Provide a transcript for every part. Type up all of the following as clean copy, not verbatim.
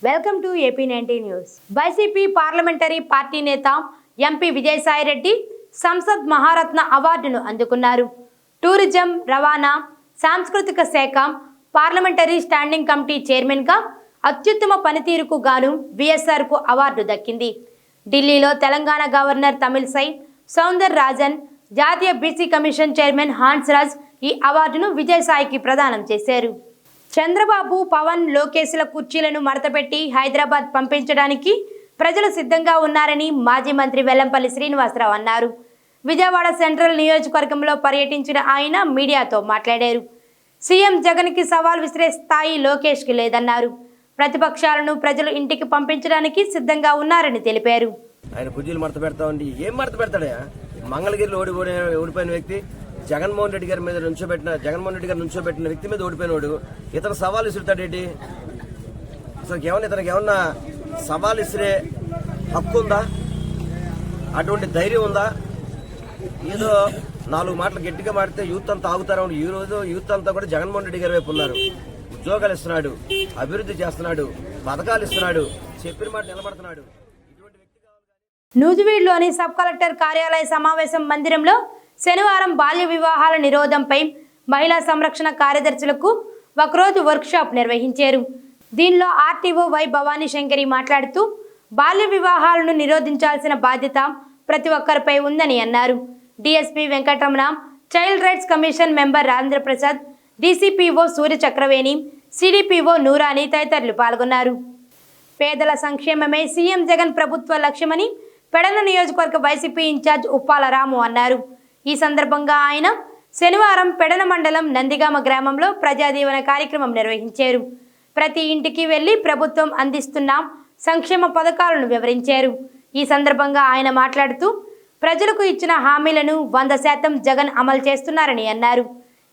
Welcome to AP90 news. YCP parliamentary party నేత MP Vijayasai Reddy Sansad Maharatna అవార్డును అందుకున్నారు. టూరిజం, రవాణా, సాంస్కృతిక శాఖ పార్లమెంటరీ స్టాండింగ్ కమిటీ చైర్మన్గా అత్యుత్తమ పనితీరుకు గాను VSRకు అవార్డు దక్కింది. ఢిల్లీలో తెలంగాణ గవర్నర్ తమిళసై సౌందర్ రాజన్, జాతీయ BC commission chairman Hans Raj ఈ అవార్డును విజయసాయికి ప్రదానం చేశారు. చంద్రబాబు, పవన్, లోకేశ్ల కుర్చీలను మడతపెట్టి హైదరాబాద్ పంపించడానికి ప్రజలు సిద్ధంగా ఉన్నారని మాజీ మంత్రి వెల్లంపల్లి శ్రీనివాసరావు అన్నారు. విజయవాడ సెంట్రల్ నియోజకవర్గంలో పర్యటించిన ఆయన మీడియాతో మాట్లాడారు. సీఎం జగన్కి సవాల్ విసిరే స్థాయి లోకేష్కి లేదన్నారు. ప్రతిపక్షాలను ప్రజలు ఇంటికి పంపించడానికి సిద్ధంగా ఉన్నారని తెలిపారు. ఆయన కుర్చీలు మడత పెడతా ఉండి ఏం మడత పెడతాడా? మంగళగిరిలో ఓడిపోయిన వ్యక్తి జగన్మోహన్ రెడ్డి గారి మీద నుంచోబెట్టిన వ్యక్తి మీద ఓడిపోయినోడు ఇతను సవాల్ విసురుతాడేంటి? అసలు ఇతనికి ఏమన్నా సవాల్ విసిరే హక్కు ఉందా? అటువంటి ధైర్యం ఉందా? ఏదో 4 మాటలు గట్టిగా మాడితే యూత్ అంతా ఆగుతారు. ఈ రోజు యూత్ అంతా కూడా జగన్మోహన్ రెడ్డి గారి వైపు ఉన్నారు. ఉద్యోగాలు ఇస్తున్నాడు, అభివృద్ధి చేస్తున్నాడు, పథకాలు ఇస్తున్నాడు, చెప్పిన మాట నిలబడుతున్నాడు. నూజివీడ్లోని సబ్ కలెక్టర్ కార్యాలయ సమావేశం మందిరంలో శనివారం బాల్య వివాహాల నిరోధంపై మహిళా సంరక్షణ కార్యదర్శులకు ఒకరోజు వర్క్షాప్ నిర్వహించారు. దీనిలో ఆర్టీఓ వై భవానీ శంకరి మాట్లాడుతూ బాల్య వివాహాలను నిరోధించాల్సిన బాధ్యత ప్రతి ఒక్కరిపై ఉందని అన్నారు. DSP Venkataramana, child rights commission member Rajendra Prasad, DCPO Surya Chakraveni, CDPO Noorani తదితరులు పాల్గొన్నారు. పేదల సంక్షేమమే సీఎం జగన్ ప్రభుత్వ లక్ష్యమని పెడన నియోజకవర్గ వైసీపీ ఇన్ఛార్జ్ ఉప్పాల రాము అన్నారు. ఈ సందర్భంగా ఆయన శనివారం పెడన మండలం నందిగామ గ్రామంలో ప్రజాదీవన కార్యక్రమం నిర్వహించారు. ప్రతి ఇంటికి వెళ్లి ప్రభుత్వం అందిస్తున్న సంక్షేమ పథకాలను వివరించారు. ఈ సందర్భంగా ఆయన మాట్లాడుతూ ప్రజలకు ఇచ్చిన హామీలను 100% జగన్ అమలు చేస్తున్నారని అన్నారు.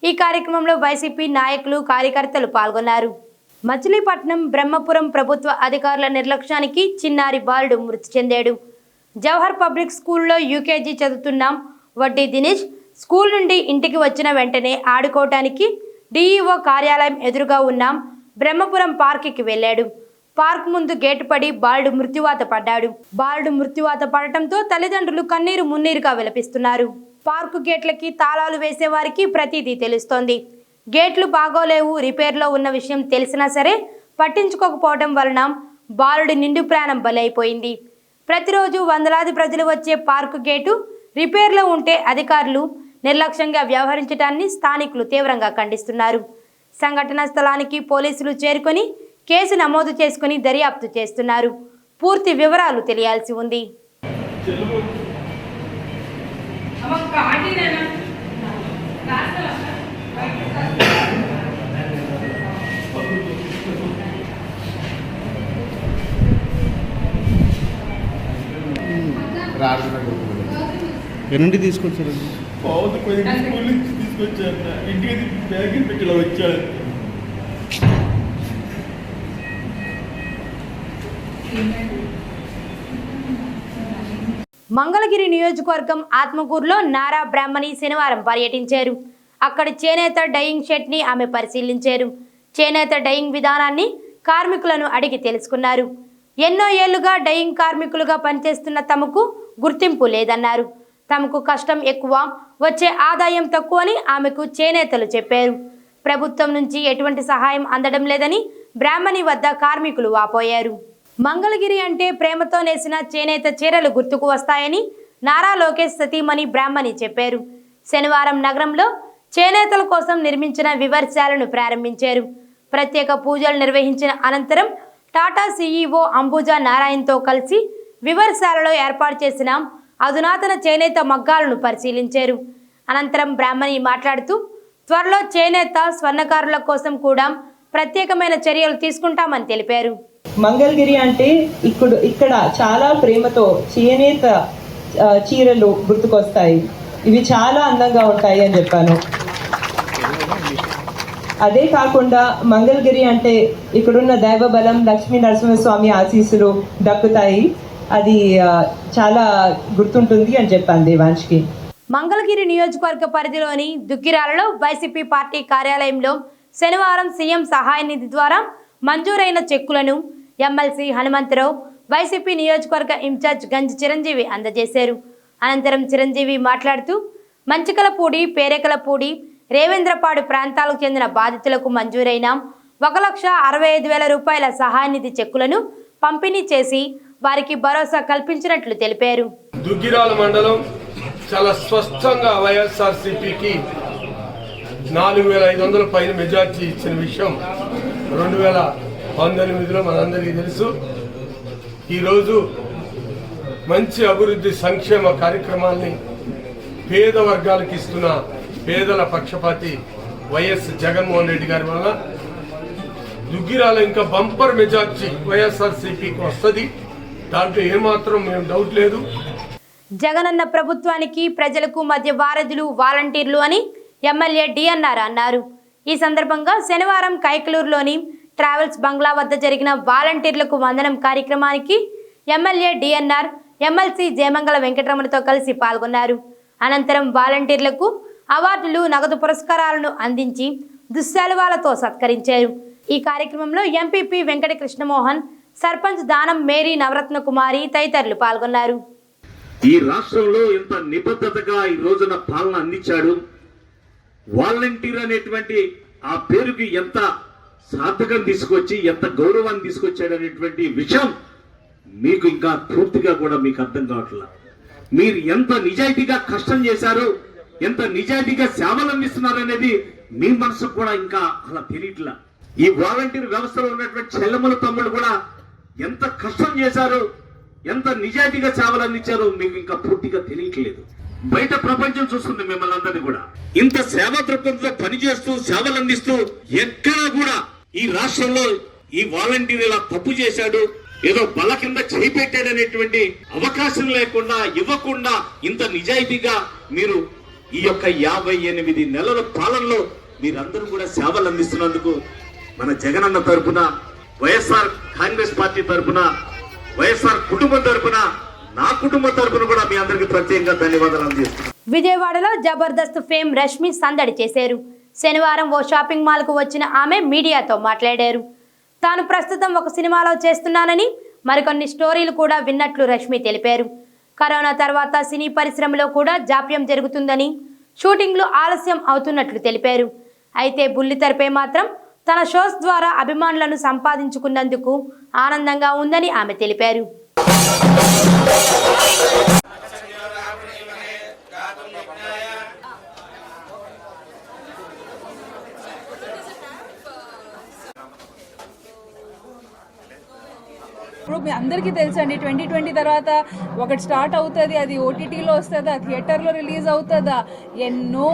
ఈ కార్యక్రమంలో వైసీపీ నాయకులు, కార్యకర్తలు పాల్గొన్నారు. మచిలీపట్నం బ్రహ్మపురం ప్రభుత్వ అధికారుల నిర్లక్ష్యానికి చిన్నారి బాలుడు మృతి చెందాడు. జవహర్ పబ్లిక్ స్కూల్లో యూకేజీ చదువుతున్న వడ్డీ దినేష్ స్కూల్ నుండి ఇంటికి వచ్చిన వెంటనే ఆడుకోవటానికి డిఈఓ కార్యాలయం ఎదురుగా ఉన్న బ్రహ్మపురం పార్క్కి వెళ్ళాడు. పార్క్ ముందు గేటు పడి బాలుడు మృత్యువాత పడ్డాడు. బాలుడు మృత్యువాత పడటంతో తల్లిదండ్రులు కన్నీరు మున్నీరుగా విలపిస్తున్నారు. పార్కు గేట్లకి తాళాలు వేసేవారికి ప్రతిదీ తెలుస్తోంది. గేట్లు బాగోలేవు, రిపేర్లో ఉన్న విషయం తెలిసినా సరే పట్టించుకోకపోవడం వలన బాలుడి నిండు ప్రాణం బలైపోయింది. ప్రతిరోజు వందలాది ప్రజలు వచ్చే పార్కు గేటు రిపేర్లో ఉంటే అధికారులు నిర్లక్ష్యంగా వ్యవహరించడాన్ని స్థానికులు తీవ్రంగా ఖండిస్తున్నారు. సంఘటనా స్థలానికి పోలీసులు చేరుకొని కేసు నమోదు చేసుకుని దర్యాప్తు చేస్తున్నారు. పూర్తి వివరాలు తెలియాల్సి ఉంది. ఎన్నింటి తీసుకొచ్చారు? తీసుకొచ్చారు. ఇంటికి బ్యాగ్ పెట్టి ఇలా వచ్చాడు. మంగళగిరి నియోజకవర్గం ఆత్మకూరులో నారా బ్రాహ్మణి శనివారం పర్యటించారు. అక్కడి చేనేత డయింగ్ షెడ్ని ఆమె పరిశీలించారు. చేనేత డయింగ్ విధానాన్ని కార్మికులను అడిగి తెలుసుకున్నారు. ఎన్నో ఏళ్లుగా డయింగ్ కార్మికులుగా పనిచేస్తున్న తమకు గుర్తింపు లేదన్నారు. తమకు కష్టం ఎక్కువ, వచ్చే ఆదాయం తక్కువని ఆమెకు చేనేతలు చెప్పారు. ప్రభుత్వం నుంచి ఎటువంటి సహాయం అందడం లేదని బ్రాహ్మణి వద్ద కార్మికులు వాపోయారు. మంగళగిరి అంటే ప్రేమతో నేసిన చేనేత చీరలు గుర్తుకు వస్తాయని నారా లోకేష్ సతీమణి బ్రాహ్మణి చెప్పారు. శనివారం నగరంలో చేనేతల కోసం నిర్మించిన వివర్శాలను ప్రారంభించారు. ప్రత్యేక పూజలు నిర్వహించిన అనంతరం టాటా సీఈఓ అంబుజా నారాయణ్తో కలిసి వివర్శాలలో ఏర్పాటు చేసిన అధునాతన చేనేత మగ్గాలను పరిశీలించారు. అనంతరం బ్రాహ్మణి మాట్లాడుతూ త్వరలో చేనేత స్వర్ణకారుల కోసం కూడా ప్రత్యేకమైన చర్యలు తీసుకుంటామని తెలిపారు. మంగళగిరి అంటే ఇక్కడ చాలా ప్రేమతో చేనేత చీరలు గుర్తుకొస్తాయి. ఇవి చాలా అందంగా ఉంటాయి అని చెప్పాను. అదే కాకుండా మంగళగిరి అంటే ఇక్కడున్న దైవబలం, లక్ష్మీ నరసింహస్వామి ఆశీస్సులు దక్కుతాయి. అది చాలా గుర్తుంటుంది అని చెప్పాను దేవాంష్కి. మంగళగిరి నియోజకవర్గ పరిధిలోని దుగ్గిరాలలో వైసీపీ పార్టీ కార్యాలయంలో శనివారం సీఎం సహాయ నిధి ద్వారా మంజూరైన చెక్కులను ఎమ్మెల్సీ హనుమంతరావు, వైసీపీ నియోజకవర్గ ఇన్ఛార్జ్ గంజ్ చిరంజీవి అందజేశారు. అనంతరం చిరంజీవి మాట్లాడుతూ మంచికలపూడి, పేరేకలపూడి, రేవేంద్రపాడు ప్రాంతాలకు చెందిన బాధితులకు మంజూరైన 1,65,000 రూపాయల సహాయ నిధి చెక్కులను పంపిణీ చేసి వారికి భరోసా కల్పించినట్లు తెలిపారు. దుగ్గిరాల మండలం చాలా స్పష్టంగా వైఎస్ఆర్సీపీకి 4,500 పైన మెజార్టీ ఇచ్చిన విషయం 2019లో మనందరికీ తెలుసు. ఈరోజు మంచి అభివృద్ధి సంక్షేమ కార్యక్రమాల్ని పేద వర్గాలకు ఇస్తున్న పేదల పక్షపాతి వైఎస్ జగన్మోహన్ రెడ్డి గారి వల్ల దుగ్గిరాల ఇంకా బంపర్ మెజార్టీ వైఎస్ఆర్సీపీకి వస్తుంది. దాంట్లో ఏమాత్రం మేము డౌట్ లేదు. జగనన్న ప్రభుత్వానికి ప్రజలకు మధ్య వారధులు, వాలంటీర్లు అని ఎమ్మెల్యే డిఎన్ఆర్ అన్నారు. ఈ సందర్భంగా శనివారం కైకలూరులోని ట్రావెల్స్ బంగ్లా వద్ద జరిగిన వాలంటీర్లకు వందనం కార్యక్రమానికి ఎమ్మెల్యే డిఎన్ఆర్, ఎమ్మెల్సీ జయమంగళ వెంకటరమణతో కలిసి పాల్గొన్నారు. అనంతరం వాలంటీర్లకు అవార్డులు, నగదు పురస్కారాలను అందించి దుశ్శాలువాలతో సత్కరించారు. ఈ కార్యక్రమంలో ఎంపీపీ వెంకట కృష్ణమోహన్, సర్పంచ్ దానం మేరీ నవరత్న కుమారి తదితరులు పాల్గొన్నారు. ఈ రాష్ట్రంలో ఎంత నిబద్ధతగా ఈ రోజున పాలన అందించాడు. వాలంటీర్ అనేటువంటి ఆ పేరుకి ఎంత సార్థకం తీసుకొచ్చి ఎంత గౌరవాన్ని తీసుకొచ్చాడు అనేటువంటి విషయం మీకు ఇంకా పూర్తిగా కూడా మీకు అర్థం కావట్లేదు. మీరు ఎంత నిజాయితీగా కష్టం చేశారు, ఎంత నిజాయితీగా సేవలు అందిస్తున్నారు అనేది మీ మనసుకు కూడా ఇంకా అలా తెలియట్లా. ఈ వాలంటీర్ వ్యవస్థలో ఉన్నటువంటి చెల్లెమ్మల తమ్ముళ్ళు కూడా ఎంత కష్టం చేశారు, ఎంత నిజాయితీగా సేవలు అందించారో మీకు ఇంకా పూర్తిగా తెలియట్లేదు. బయట ప్రపంచం చూస్తుంది మిమ్మల్ని అందరినీ కూడా. ఇంత సేవా దృక్పథంతో పనిచేస్తూ సేవలు అందిస్తూ ఎక్కడా కూడా ఈ రాష్ట్రంలో ఈ వాలంటీర్ ఇలా తప్పు చేశాడు, ఏదో బల కింద చేయి పెట్టాడనేటువంటి అవకాశం లేకుండా ఇవ్వకుండా ఇంత నిజాయితీగా మీరు ఈ యొక్క 58 నెలల పాలనలో మీరందరూ కూడా సేవలు అందిస్తున్నందుకు మన జగనన్న తరపున, వైఎస్ఆర్ కాంగ్రెస్ పార్టీ తరపున, వైఎస్ఆర్ కుటుంబం తరపున, నా కుటుంబం తరపున కూడా మీ అందరికీ ప్రత్యేకంగా ధన్యవాదాలు అందజేస్తున్నాను. విజయవాడలో జబర్దస్త్ ఫేమ్ రష్మి సందడి చేశారు. శనివారం ఓ షాపింగ్ మాల్ కు వచ్చిన ఆమె మీడియాతో మాట్లాడారు. తాను ప్రస్తుతం ఒక సినిమాలో చేస్తున్నానని, మరికొన్ని స్టోరీలు కూడా విన్నట్లు రష్మి తెలిపారు. కరోనా తర్వాత సినీ పరిశ్రమలో కూడా జాప్యం జరుగుతుందని, షూటింగ్లు ఆలస్యం అవుతున్నట్లు తెలిపారు. అయితే బుల్లితెరపై మాత్రం తన షోస్ ద్వారా అభిమానులను సంపాదించుకున్నందుకు ఆనందంగా ఉందని ఆమె తెలిపారు. ఇప్పుడు మీ అందరికీ తెలుసండి 2020 తర్వాత ఒకటి స్టార్ట్ అవుతుంది, అది ఓటీటీలో వస్తుందా, థియేటర్లో రిలీజ్ అవుతుందా, ఎన్నో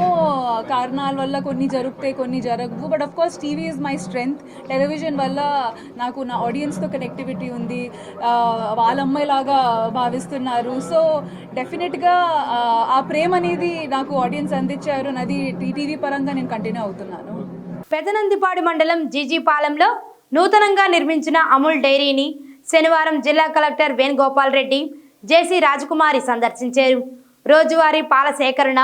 కారణాల వల్ల కొన్ని జరుగుతాయి, కొన్ని జరగవు. But of course TV is my strength. Television వల్ల నాకు నా ఆడియన్స్తో కనెక్టివిటీ ఉంది, వాళ్ళ అమ్మాయిలాగా భావిస్తున్నారు. సో డెఫినెట్గా ఆ ప్రేమ అనేది నాకు ఆడియన్స్ అందించారు. అది టీవీ పరంగా నేను కంటిన్యూ అవుతున్నాను. పెదనందిపాడు మండలం జీజీపాలెంలో నూతనంగా నిర్మించిన అమూల్ డైరీని శనివారం జిల్లా కలెక్టర్ వేణుగోపాల్ రెడ్డి, జేసీ రాజకుమారి సందర్శించారు. రోజువారీ పాల సేకరణ,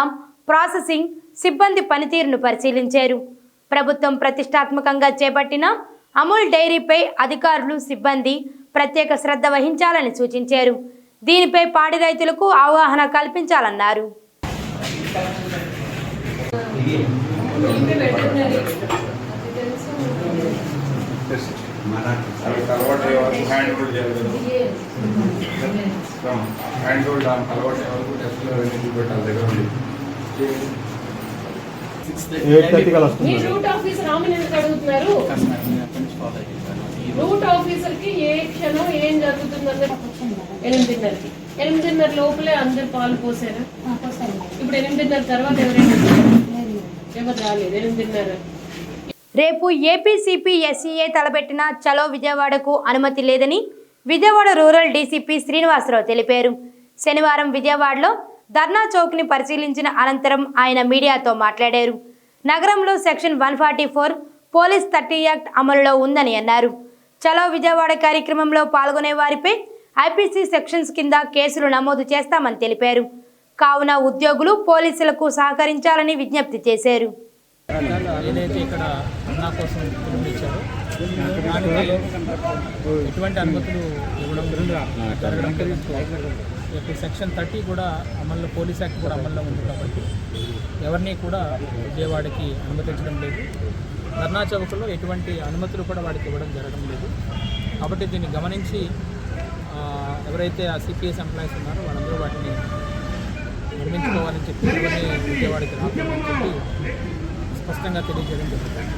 ప్రాసెసింగ్ సిబ్బంది పనితీరును పరిశీలించారు. ప్రభుత్వం ప్రతిష్టాత్మకంగా చేపట్టిన అమూల్ డైరీపై అధికారులు, సిబ్బంది ప్రత్యేక శ్రద్ధ వహించాలని సూచించారు. దీనిపై పాడి రైతులకు అవగాహన కల్పించాలన్నారు. అలవాటు హ్యాండ్ హోల్డ్ చేయాలి, హ్యాండ్ హోల్డ్ అలవాటు వరకు టెస్ట్లో పెట్టాలి దగ్గర ఉంది. రూట్ ఆఫీసర్ ఆమెను ఎందుకు అడుగుతున్నారు? రూట్ ఆఫీసర్ కి ఏ క్షణం ఏం జరుగుతుందని 8:30 లోపలే అందరు పాలు పోసారా? ఇప్పుడు 8:30 తర్వాత ఎవరు రాలేదు. 8:30 రేపు ఏపీసీపీ ఎస్ఈఏ తలపెట్టిన చలో విజయవాడకు అనుమతి లేదని విజయవాడ రూరల్ డీసీపీ శ్రీనివాసరావు తెలిపారు. శనివారం విజయవాడలో ధర్నా చౌక్ని పరిశీలించిన అనంతరం ఆయన మీడియాతో మాట్లాడారు. నగరంలో సెక్షన్ 144 పోలీస్ 30 యాక్ట్ అమలులో ఉందని అన్నారు. చలో విజయవాడ కార్యక్రమంలో పాల్గొనే వారిపై ఐపీసీ సెక్షన్స్ కింద కేసులు నమోదు చేస్తామని తెలిపారు. కావున ఉద్యోగులు పోలీసులకు సహకరించాలని విజ్ఞప్తి చేశారు. ఏదైతే ఇక్కడ అన్నా కోసం పిలుపునిచ్చారో దానికి ఎటువంటి అనుమతులు ఇవ్వడం జరగడం లేదు. సెక్షన్ 30 కూడా అమల్లో, పోలీస్ యాక్ట్ కూడా అమల్లో ఉంది కాబట్టి ఎవరిని కూడా విజయవాడకి అనుమతించడం లేదు. ధర్నా చౌకలో ఎటువంటి అనుమతులు కూడా వాడికి ఇవ్వడం జరగడం లేదు. కాబట్టి దీన్ని గమనించి ఎవరైతే ఆ సిపిఎస్ ఎంప్లాయీస్ ఉన్నారో వాళ్ళందరూ వాటిని నిర్మించుకోవాలని చెప్పి ఎవరిని విజయవాడకి రావాలని చెప్పి స్పష్టంగా తెలియజేయడం జరుగుతుంది.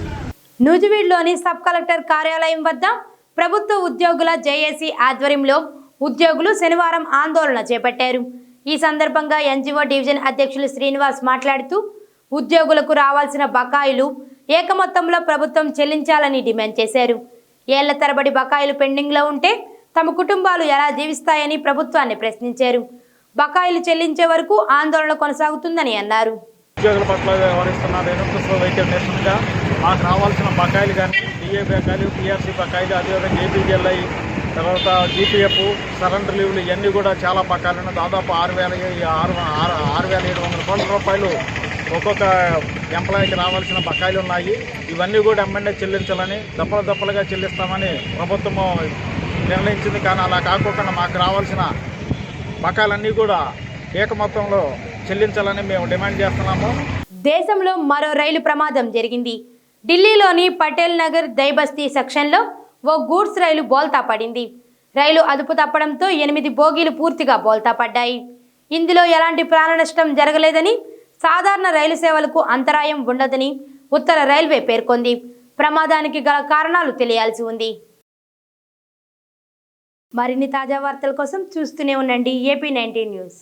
నూజివీడ్లోని సబ్ కలెక్టర్ కార్యాలయం వద్ద ప్రభుత్వ ఉద్యోగుల జేఏసీ ఆధ్వర్యంలో ఉద్యోగులు శనివారం ఆందోళన చేపట్టారు. ఈ సందర్భంగా ఎన్జీఓ డివిజన్ అధ్యక్షులు శ్రీనివాస్ మాట్లాడుతూ ఉద్యోగులకు రావాల్సిన బకాయిలు ఏకమొత్తంలో ప్రభుత్వం చెల్లించాలని డిమాండ్ చేశారు. ఏళ్ల తరబడి బకాయిలు పెండింగ్లో ఉంటే తమ కుటుంబాలు ఎలా జీవిస్తాయని ప్రభుత్వాన్ని ప్రశ్నించారు. బకాయిలు చెల్లించే వరకు ఆందోళన కొనసాగుతుందని అన్నారు. ఉద్యోగుల పట్ల వ్యవహరిస్తున్న రేణుకృష్ణ వైద్యం నిరసనగా మాకు రావాల్సిన బకాయిలు కానీ డిఏ బకాయిలు, పిఆర్సీ బకాయిలు, అదేవిధంగా ఏపీజీఎల్ఐ, తర్వాత జీపీఎఫ్, సరెండర్ లీవ్లు ఇవన్నీ కూడా చాలా బకాయిలు ఉన్నాయి. దాదాపు 6,700 కోట్ల రూపాయలు ఒక్కొక్క ఎంప్లాయీకి రావాల్సిన బకాయిలు ఉన్నాయి. ఇవన్నీ కూడా ఎమ్మెల్యే చెల్లించాలని దప్పలుగా చెల్లిస్తామని ప్రభుత్వము నిర్ణయించింది. కానీ అలా కాకుండా మాకు రావాల్సిన బకాయిలన్నీ కూడా ఏకమొత్తంలో చెల్లించాలని మేము డిమాండ్ చేస్తున్నాము. దేశంలో మరో రైలు ప్రమాదం జరిగింది. ఢిల్లీలోని పటేల్ నగర్ దైబస్తీ సెక్షన్లో ఓ గూడ్స్ రైలు బోల్తా పడింది. రైలు అదుపు తప్పడంతో 8 బోగీలు పూర్తిగా బోల్తా పడ్డాయి. ఇందులో ఎలాంటి ప్రాణ నష్టం జరగలేదని, సాధారణ రైలు సేవలకు అంతరాయం ఉండదని ఉత్తర రైల్వే పేర్కొంది. ప్రమాదానికి గల కారణాలు తెలియాల్సి ఉంది. మరిన్ని తాజా వార్తల కోసం చూస్తూనే ఉండండి AP19 న్యూస్.